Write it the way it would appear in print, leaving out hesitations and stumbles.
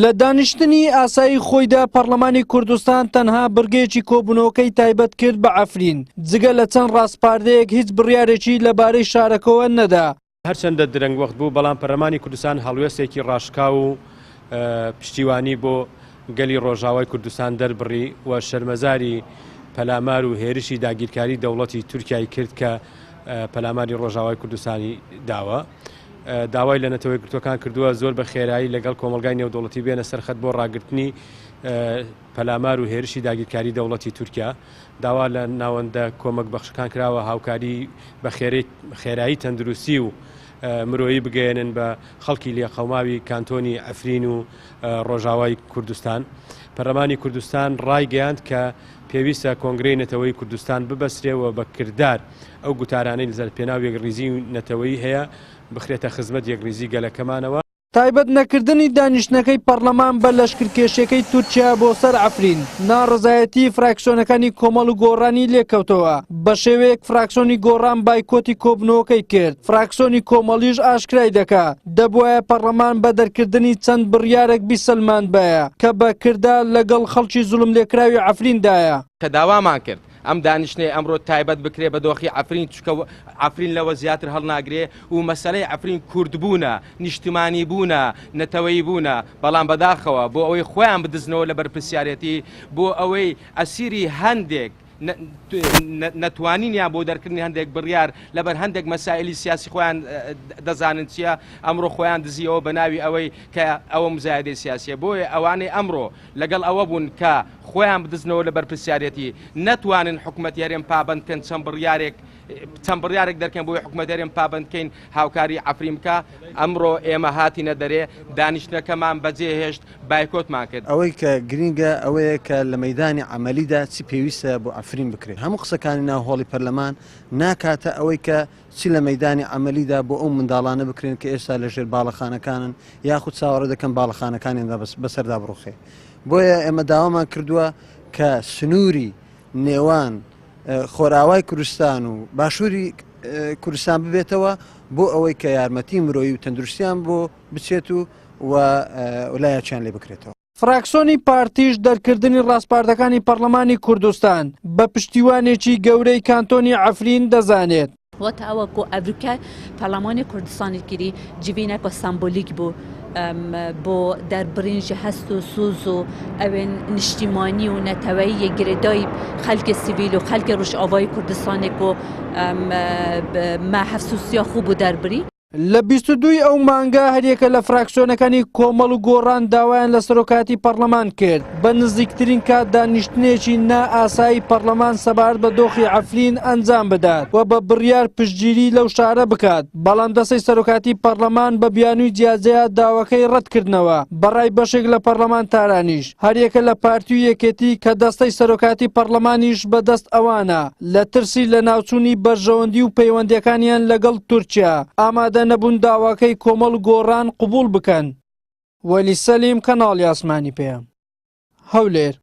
لە دانیشتنی ئاسایی خۆیدا پەرلەمانی کوردستان تەنها بڕگەیەکی کۆبوونەوەکەی تایبەت کرد بە عەفرین جگە لە چەند ڕاستپاردەیەک هیچ بڕیارێکی لەبارەی شارەکەوە نەدا. هەرچەندە درەنگ وەخت بوو بەڵام پەرلەمانی کوردستان هەڵوێستێکی ڕاشکاو و پشتیوانی بۆ گەلی ڕۆژاوای کوردستان دەربڕی و شەرمەزاری پەلامار و هێرشی داگیرکاری دەوڵەتی تورکیای کرد کە پەلاماری ڕۆژاوای کوردستانی داوە. داوای لە نەتەوەی گرتوەکان کردووە زۆر بە خێرایی لەگەڵ کۆمەلگای نێودەوڵەتی بێنە سەرخەت بۆ ڕاگررتنی پەلامار و هێرشی داگیرکاری دەوڵەتی تورکیا. داوا لە ناوەندە کۆمەک بەخشەکان کراوە هاوکاری بە خێرایی تەندروستی و مرۆیی بگەێنن بە خەڵکی لێقەوماوی کانتۆنی عەفرین و ڕۆژاوای کوردستان. پەرلەمانی کوردستان ڕایگەیاند کە پێویستە کۆنگرەی نەتەوەی کوردستان ببەسرێەوە بە کردار ئەو گوتارانەی لەسەر پێناو یەکڕیزی نەتەوەی هەیە بخرێتە خزمەت یەکڕیزی گەلەکەمانەوە. تایبەت نەکردنی دانیشتنەکەی پەرلەمان بە لەشکرکێشەکەی تورکیا بۆ سەر عەفرین ناڕزایەتی فراکسیۆنەکانی کۆمەڵ و گۆڕانی لێکەوتەوە. بە شێوەیەک فراکسیۆنی گۆڕان بایکۆتی کۆبنەوەکەی کرد. فراکسیۆنی کۆمەڵیش ئاشکرای دەکات دەبوایە پەرلەمان بە دەرکردنی چەند بڕیارێک بیسەلمان بایە کە بە کردار لەگەڵ خەڵکی زوڵم لێکراوی عەفریندایە. کە داوامان کرد ئەم دانیشتنەی ئەمڕۆ تایبەت بکرێ بە دۆخی عەفرین چکە عەفرین لەوە زیاتر هەڵناگرێ و مەسەلەی عەفرین کوردبوونە، نیشتیمانی بوونە، نەتەوەیی بوونە، بەڵام بەداخەوە بۆ ئەوەی خۆیان بدزنەوە لە بەرپرسیارەتی بۆ ئەوەی ئەسیری هەندێک نەتوانینیان بۆ دەرکردنی هەندێک بڕیار لەبەر هەندێک مەسائلی سیاسی خۆیان دەزانن چییە ئەمڕۆ خۆیان دزیەوە بە ناوی ئەوەی کە ئەوە مزایدەی سیاسیە. بۆیە ئەوانەی ئەمڕۆ لەگەڵ ئەوە بوون کە خۆیان بدزنەوە لە بەرپرسیارەتی نەتوانن حکوومەت هەرێم پابندکەن چەند بڕیارێک دەرکەن بۆی حکوومەت هەرێم پابندکەین هاوکاری عەفرین بکە. ئەمڕۆ ئێمە هاتینە دەرێ دانیشتنەکەمان بەجێهێشت بایکۆتمان کرد. ئەوەی کە گرینگە ئەوەیە کە لە مەیدانی عەمەلیدا چی پێویستە بۆ عەفرین بکرێت. هەموو قسەکانی ناوهۆڵی پەرلەمان ناکاتە ئەوەی کە چی لە مەیدانی عەمەلیدا بۆ ئەو منداڵانە بکرێن کە ئێستا لەژێر باڵەخانەکانن یاخود چاوەڕێ دەکەن باڵەخانەکانیاندا بەسەردا بڕوخێ. بۆیە ئێمە داوامان کردووە کە سنووری نێوان خۆراوای کوردستان و باشووری کوردستان ببێتەوە بۆ ئەوەی کە یارمەتی مرۆیی و تەندروستیان بۆ بچێت و وەلایەکیان لێ بکرێتەوە. فراکسیۆنی پارتیش دەرکردنی ڕاستپاردەکانی پەرلەمانی کوردستان بە پشتیوانێکی گەورەی کانتۆنی عەفرین دەزانێت. وەتە ئەوە کۆ ئەڤریکا پەرلەمانی کوردستانی گیری جیڤینەکە سامبۆلیک بوو بۆ دەربڕینجی هەست و سوز و ئەوێن نیشتیمانی و نەتەوەی یەکگرێدای خەلکی سیڤیل و خەلکی ڕۆژئاوای کوردستانێک و ما هەفسوسیا خوب و دەربری. لە 22 ئەو مانگە هەرێکە لە فراکسیۆنەکانی کۆمەڵ و گۆڕان داوایان لە سەرۆکاتی پەرلەمان کرد بە نزیکترین کات دانیشتنێکی نائاسایی پەرلەمان سەبارەت بە دۆخی عەفرین ئەنجام بدات و بە بڕیار پشتگیری لەو شارە بکات. بەڵام دەسەی سەرۆکاتی پەرلەمان بە بیانووی جیاجەیە داواکەی ڕەتکردنەوە بەڕای بەشێک لە پەرلەمان تارانیش. هەرێکە لە پارتی و یەکێتی کە دەستەی سەرۆکاتی پەرلەمانیش بەدەست ئەوانە لە ترسی لە ناوچوونی بەرژەوەندی و پەیوەندیەکانیان لەگەڵ تورکیا ئامادە نەبوون داواکەی کۆمەڵ گۆڕان قبول بکەن. وەلی سەلیم کەناڵی ئاسمانی پێیە هەولێر.